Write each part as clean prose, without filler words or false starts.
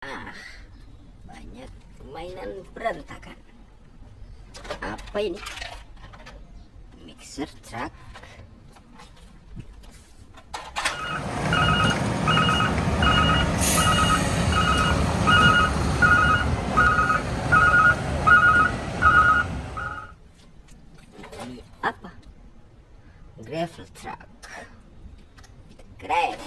Ah, banyak mainan berantakan. Apa ini? Mixer truck. Ini apa? Gravel truck. Keren.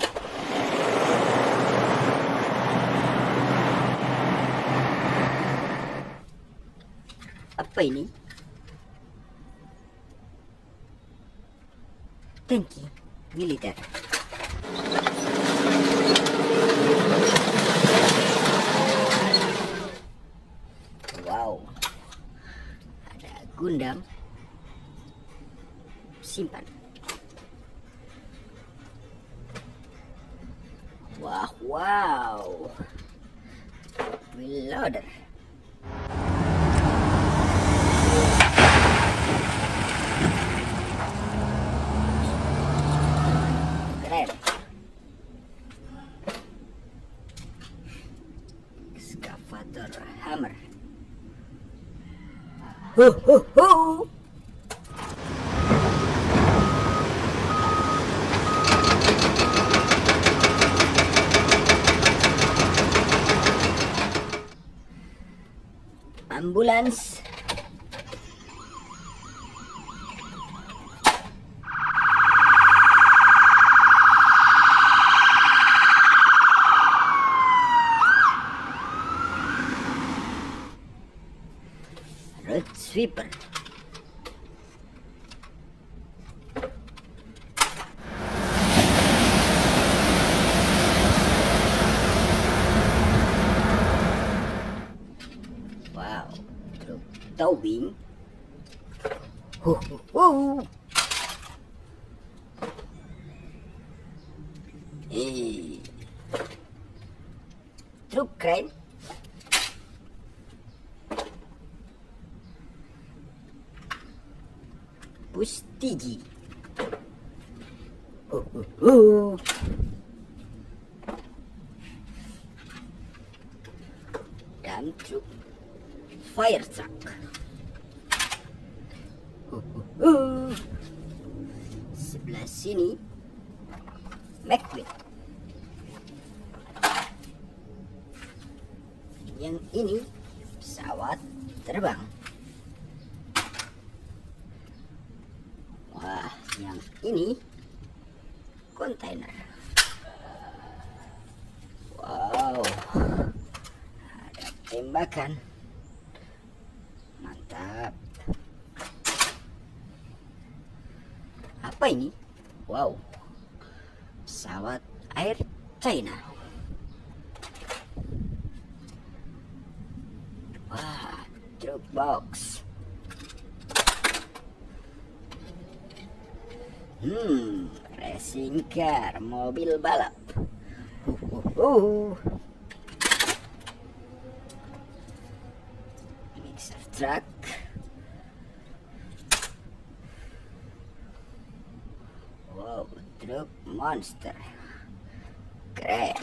Apa ini? Tangki militer. Wow, ada Gundam simpan. Wow, reloader. Keren. Excavator hammer. Ho ho ho. Ambulans. Road sweeper. Wow, truk towing. Ho ho ho. Truk keren. Pustiji. Ho ho ho. Dump truck. Fire truck. Sebelah sini McQueen. Yang ini pesawat terbang. Wah, yang ini kontainer. Wow, ada tembakan. Mantap. Apa ini? Wow, pesawat air China. Wah, truk box. Racing car, mobil balap. Mixer truck. Wow, truk monster. Keren.